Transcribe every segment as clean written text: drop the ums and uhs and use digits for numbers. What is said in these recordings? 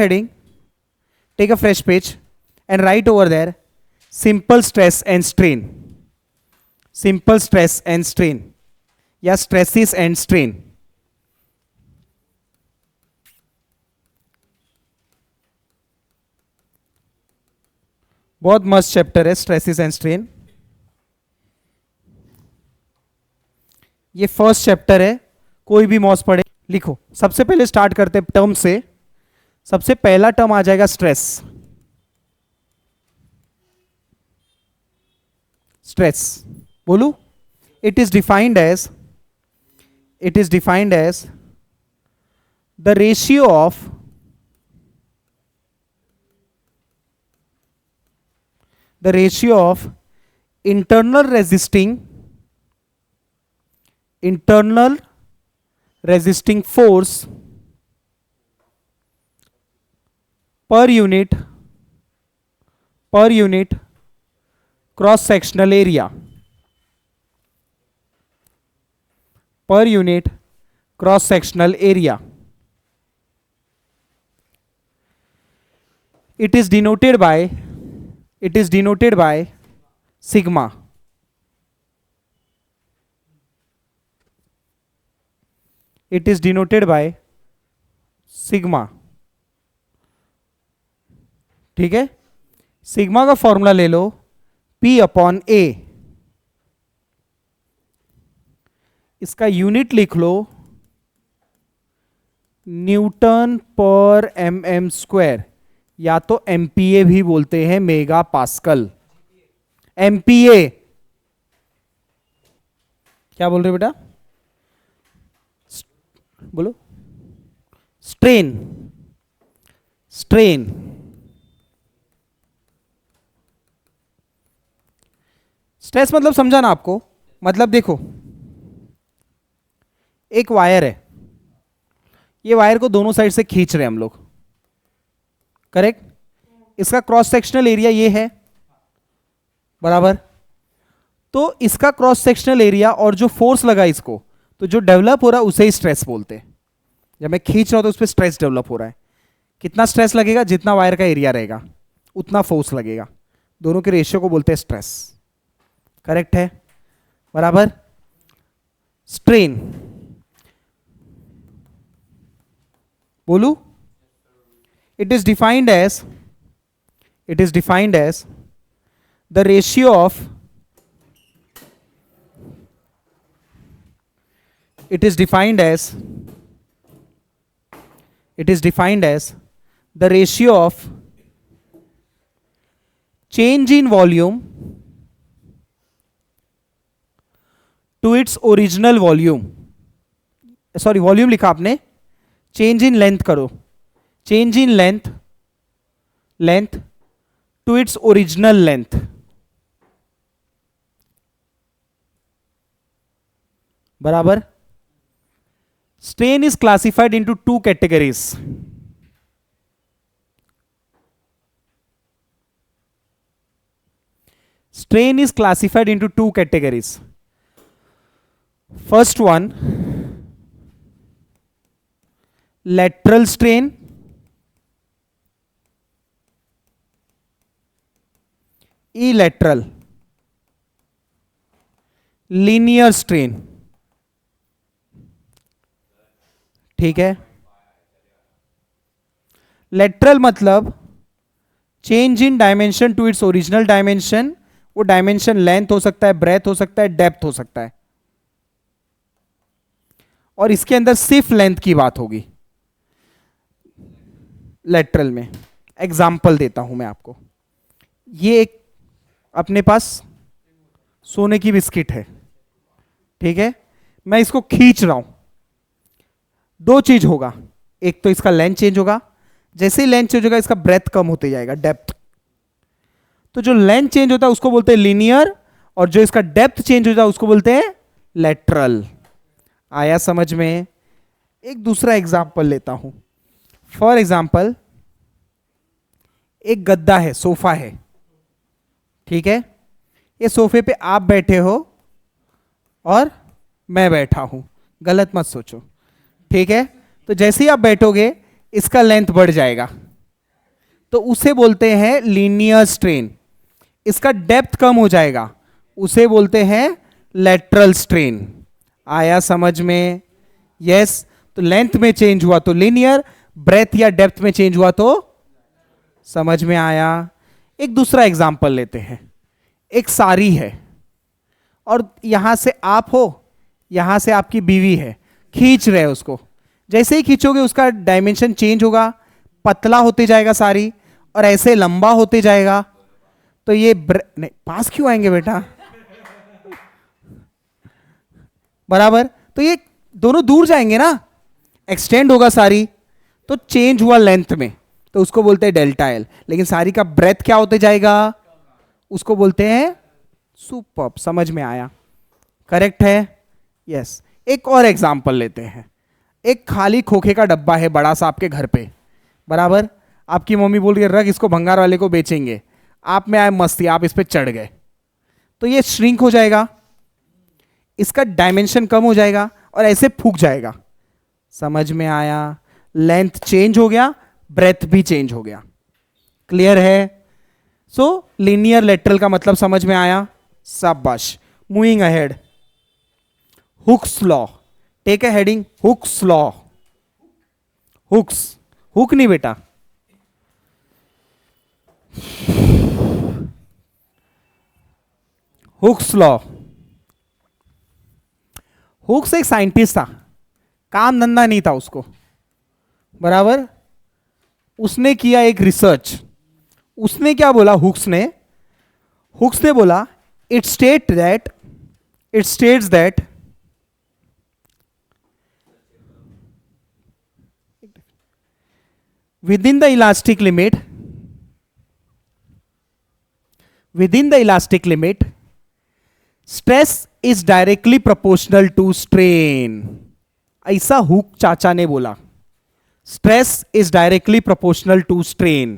heading, take a fresh page and write over there simple stress and strain. Simple stress and strain या stresses and strain. बहुत मस्त chapter है stresses and strain. ये first chapter है, कोई भी moss पढ़े लिखो. सबसे पहले स्टार्ट करते हैं टर्म से. सबसे पहला टर्म आ जाएगा स्ट्रेस. स्ट्रेस बोलू. It is defined as the ratio of internal resisting force per unit cross sectional area. Per unit cross sectional area. It is denoted by sigma. It is denoted by sigma. ठीक है. Sigma का formula ले लो P upon A. इसका unit लिख लो Newton पर mm square, या तो MPa भी बोलते हैं, मेगा पास्कल. MPa क्या बोल रहे हो बेटा? बोलो. स्ट्रेन. स्ट्रेस मतलब समझा ना आपको? मतलब देखो, एक वायर है, ये वायर को दोनों साइड से खींच रहे हैं हम लोग, करेक्ट. इसका क्रॉस सेक्शनल एरिया ये है, बराबर. तो इसका क्रॉस सेक्शनल एरिया और जो फोर्स लगा इसको, तो जो डेवलप हो रहा है उसे ही स्ट्रेस बोलते हैं. जब मैं खींच रहा हूं तो उस पर स्ट्रेस डेवलप हो रहा है. कितना स्ट्रेस लगेगा? जितना वायर का एरिया रहेगा उतना फोर्स लगेगा. दोनों के रेशियो को बोलते हैं स्ट्रेस. करेक्ट है, बराबर. स्ट्रेन बोलू. It is defined as the ratio of change in volume to its original volume. Sorry, volume लिखा आपने, चेंज इन लेंथ करो. Change in length to its original length. बराबर. Strain is classified into two categories. Strain is classified into two categories. First one, lateral strain, lateral, linear strain. ठीक है. Lateral मतलब change in dimension to its original dimension. वो dimension length हो सकता है, breath हो सकता है, डेप्थ हो सकता है, और इसके अंदर सिर्फ लेंथ की बात होगी लेटरल में. एग्जाम्पल देता हूं मैं आपको. ये एक अपने पास सोने की बिस्किट है, ठीक है. मैं इसको खींच रहा हूं. दो चीज होगा. एक तो इसका लेंथ चेंज होगा. जैसे ही लेंथ चेंज होगा इसका ब्रेथ कम होते जाएगा, डेप्थ. तो जो लेंथ चेंज होता है उसको बोलते हैं लीनियर, और जो इसका डेप्थ चेंज होता है उसको बोलते हैं लेटरल. आया समझ में? एक दूसरा एग्जाम्पल लेता हूं. फॉर एग्जाम्पल, एक गद्दा है, सोफा है, ठीक है. ये सोफे पे आप बैठे हो और मैं बैठा हूं. गलत मत सोचो, ठीक है. तो जैसे ही आप बैठोगे इसका लेंथ बढ़ जाएगा, तो उसे बोलते हैं लीनियर स्ट्रेन। इसका डेप्थ कम हो जाएगा, उसे बोलते हैं लेटरल स्ट्रेन। आया समझ में? यस। तो लेंथ में चेंज हुआ तो लीनियर, ब्रेथ या डेप्थ में चेंज हुआ तो समझ में आया। एक दूसरा एग्जांपल लेते हैं। एक साड़ी है और यहां से आप हो, यहां से आपकी बीवी है, खींच रहे उसको। जैसे ही खींचोगे उसका डायमेंशन चेंज होगा, पतला होते जाएगा साड़ी और ऐसे लंबा होते जाएगा। तो ये नहीं, पास क्यों आएंगे बेटा? बराबर। तो ये दोनों दूर जाएंगे ना, एक्सटेंड होगा साड़ी, तो चेंज हुआ लेंथ में, तो उसको बोलते हैं डेल्टा एल। लेकिन साड़ी का ब्रेथ क्या होते जाएगा, उसको बोलते हैं सुपर्ब। समझ में आया? करेक्ट है? यस। एक और एग्जांपल लेते हैं। एक खाली खोखे का डब्बा है बड़ा सा आपके घर पे, बराबर। आपकी मम्मी बोल रही है रख इसको भंगार वाले को बेचेंगे। आप में आए मस्ती, आप इस पे चढ़ गए, तो ये श्रिंक हो जाएगा, इसका डायमेंशन कम हो जाएगा और ऐसे फूक जाएगा। समझ में आया? लेंथ चेंज हो गया, ब्रेथ भी चेंज हो गया। क्लियर है? सो लीनियर लेटरल का मतलब समझ में आया? शाबाश। Moving ahead, Hooke's law. Take a heading, Hooke's law. Hooke's, hook नहीं बेटा, हुक्स लॉ। हुक्स एक साइंटिस्ट था, काम धंधा नहीं था उसको, बराबर। उसने किया एक रिसर्च। उसने क्या बोला, हुक्स ने बोला it states that within the elastic limit stress is directly proportional to strain। ऐसा हुक चाचा ने बोला, stress is directly proportional to strain.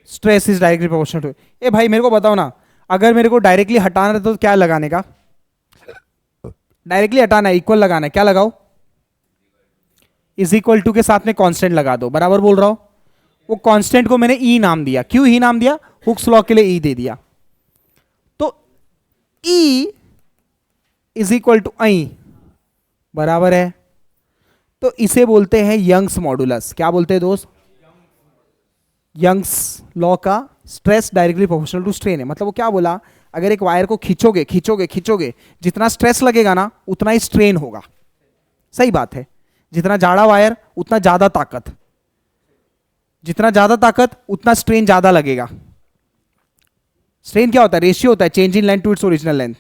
Stress is directly proportional to. ए भाई मेरे को बताओ ना, अगर मेरे को डायरेक्टली हटाना है तो क्या लगाने का? डायरेक्टली हटाना है, इक्वल लगाना है, क्या लगाओ? इज इक्वल टू के साथ में कांस्टेंट लगा दो, बराबर बोल रहा हूं। वो कांस्टेंट को मैंने ई नाम दिया। क्यों ई नाम दिया? हुक्स लॉ के लिए ई दे दिया। तो ई इज इक्वल टू आई, बराबर है। तो इसे बोलते हैं यंग्स मॉडुलस। क्या बोलते हैं दोस्त? यंग्स लॉ का stress directly proportional to strain है। मतलब वो क्या बोला, अगर एक वायर को खींचोगे खींचोगे खींचोगे, जितना स्ट्रेस लगेगा ना उतना ही स्ट्रेन होगा। सही बात है। जितना जाड़ा वायर उतना ज्यादा ताकत, जितना ज्यादा ताकत उतना स्ट्रेन ज्यादा लगेगा। स्ट्रेन क्या होता है? रेशियो होता है change in length to its original length.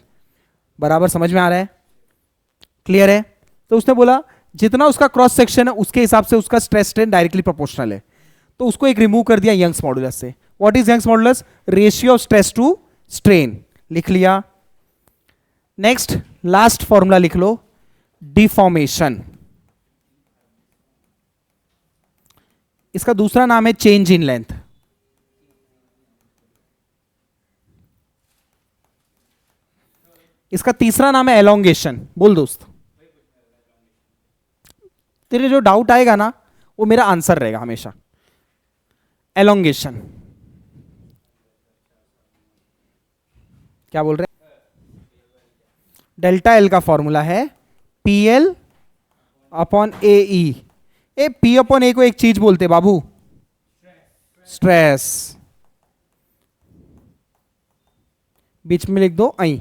बराबर, समझ में आ रहा है? क्लियर है? तो उसने बोला जितना उसका क्रॉस सेक्शन है उसके हिसाब से उसका स्ट्रेस स्ट्रेन डायरेक्टली प्रोपोर्शनल है। तो उसको एक रिमूव कर दिया यंग्स मॉडुलस से। What is Young's modulus? Ratio of stress to strain. लिख लिया। नेक्स्ट लास्ट फॉर्मूला लिख लो, डिफॉर्मेशन। इसका दूसरा नाम है चेंज इन लेंथ। इसका तीसरा नाम है एलोंगेशन। बोल दोस्त, तेरे जो डाउट आएगा ना वो मेरा आंसर रहेगा हमेशा। एलोंगेशन क्या बोल रहे हैं? डेल्टा एल का फॉर्मूला है P L upon A E. ए पी अपॉन ए को एक चीज बोलते बाबू, स्ट्रेस। बीच में लिख दो आई।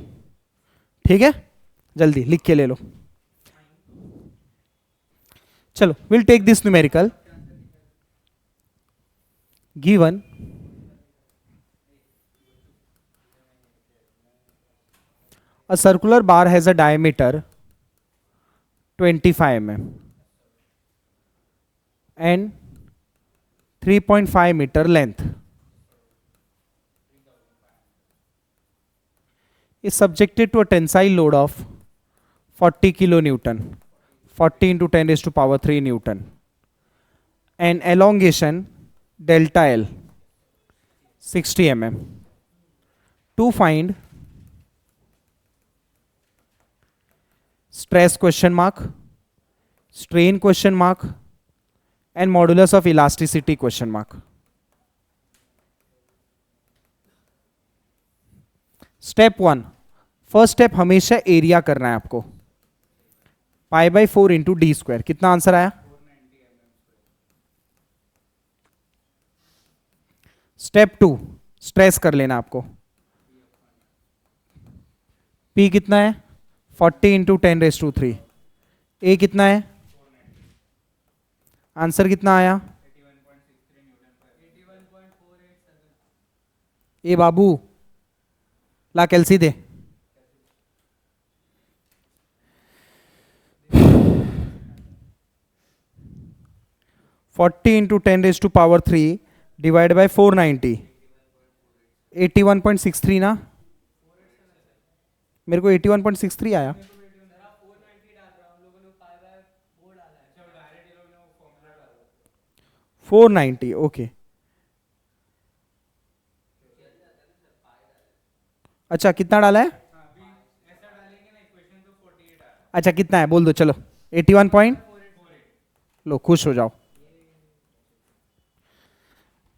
ठीक है, जल्दी लिख के ले लो। चलो, will take this numerical. Given a circular bar has a diameter 25 mm and 3.5 meter length is subjected to a tensile load of 40 kilonewton, 40 into 10 raised to power 3 newton, and elongation delta L 60 mm. To find stress question mark, strain question mark, and modulus of elasticity question mark. Step 1, first step हमेशा area करना है आपको. Pi by 4 into D square. कितना answer आया? Step 2, stress कर लेना आपको. P कितना है? 40 इंटू 10⁻³ ए कितना है? आंसर कितना आया? ए बाबू ला कैल्सी दे. Forty into 10⁻³ divide by 490. 81.63 ना. मेरे को 81.63 आया. 490. ओके. अच्छा कितना डाला है? अच्छा कितना है बोल दो. चलो 81 पॉइंट. लो खुश हो जाओ.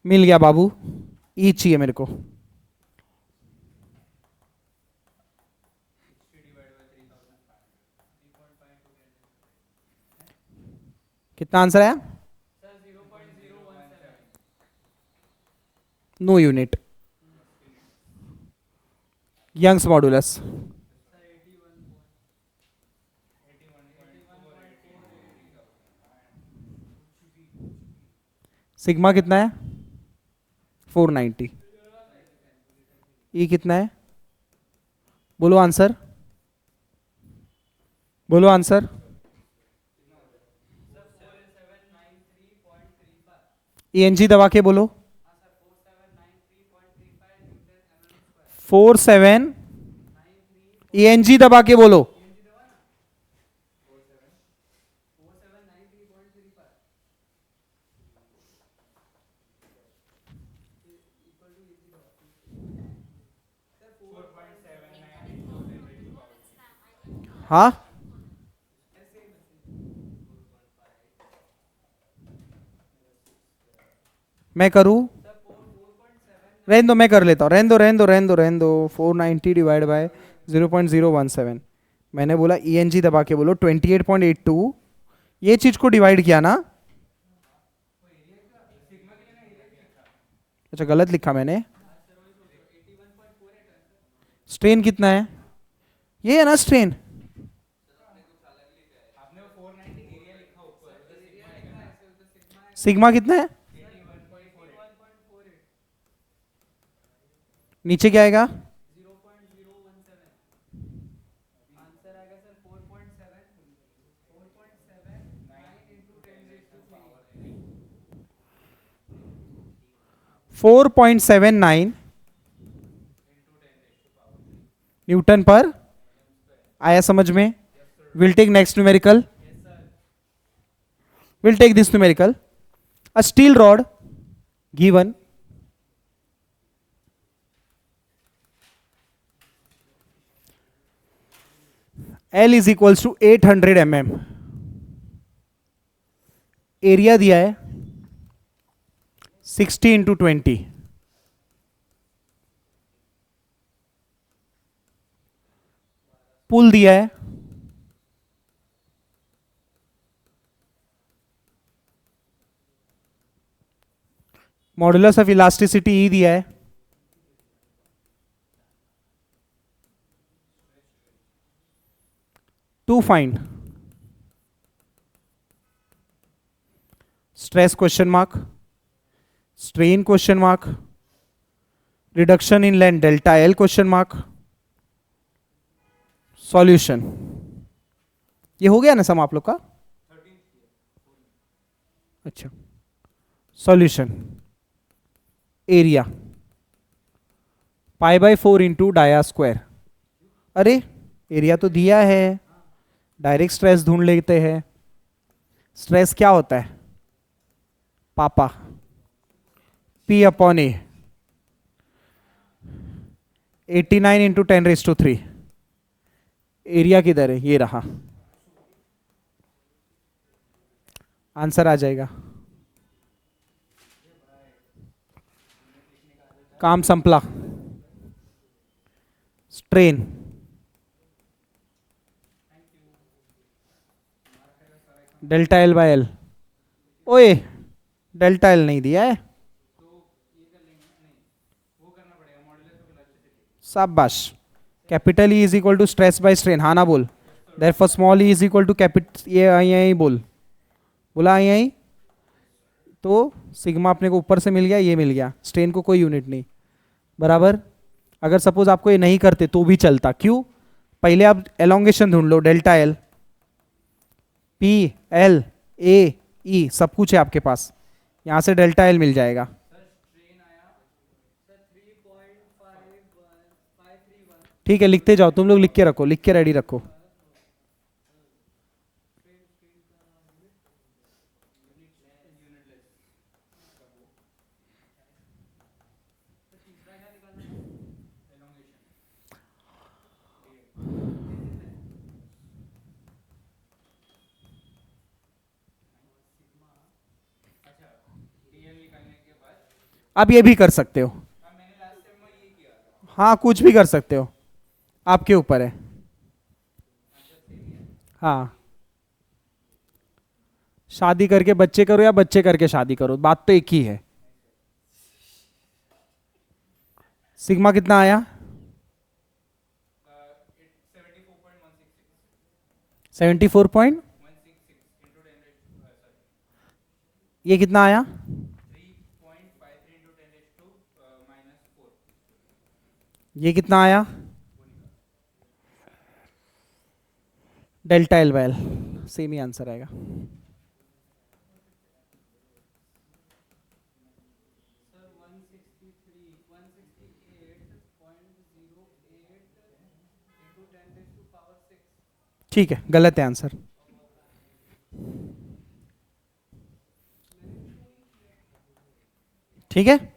मिल गया बाबू. ई चाहिए मेरे को. कितना आंसर आया? No unit. Young's modulus. Sigma कितना है? 490. ई कितना है? बोलो आंसर. बोलो आंसर. ENG दबा के बोलो. 47. ENG दबा के बोलो. हाँ मैं करूं? रहने दो मैं कर लेता हूँ. रहने दो 490 डिवाइड बाय 0.017. मैंने बोला ENG दबा के बोलो. 28.82. ये चीज को डिवाइड किया ना. अच्छा गलत लिखा मैंने. स्ट्रेन कितना है? ये है ना स्ट्रेन. सिग्मा कितना है? नीचे क्या आएगा? 4.79 न्यूटन पर. आया समझ में? Will take next numerical. Will take this numerical. A steel rod given L is equals to 800 mm. Area दिया है 60 इंटू 20. पुल दिया है मॉडुलस ऑफ इलास्टिसिटी ई दिया है. To find stress question mark, strain question mark, reduction in length delta L question mark, solution. ये हो गया ना सम आप लोग का? अच्छा solution. Area pi by 4 into dia square. अरे एरिया तो दिया है. डायरेक्ट स्ट्रेस ढूंढ लेते हैं. स्ट्रेस क्या होता है? पापा P upon A. 89 into 10⁻³ area किधर है? ये रहा. आंसर आ जाएगा. काम संपला. Strain. Delta L by L. ओए, डेल्टा एल नहीं दिया है. शाबाश. Capital E is equal to stress by strain. हाँ ना बोल. Therefore small E is equal to capital, ये आई बोल. बोला आई. तो सिग्मा अपने को ऊपर से मिल गया, ये मिल गया. स्ट्रेन को कोई यूनिट नहीं. बराबर. अगर सपोज आपको ये नहीं करते तो भी चलता. क्यों? पहले आप एलोंगेशन ढूंढ लो. डेल्टा एल, पी, एल, ए, ई सब कुछ है आपके पास. यहां से डेल्टा एल मिल जाएगा. ठीक है, लिखते जाओ तुम लोग. लिख के रखो, लिख के रेडी रखो. आप ये भी कर सकते हो. हाँ, कुछ भी कर सकते हो, आपके ऊपर है. हाँ, शादी करके बच्चे करो या बच्चे करके शादी करो, बात तो एक ही है. सिग्मा कितना आया? 74 ये कितना आया? ये कितना आया? Delta L by L. Same he answer आएगा. ठीक है, गलत है आंसर. ठीक है.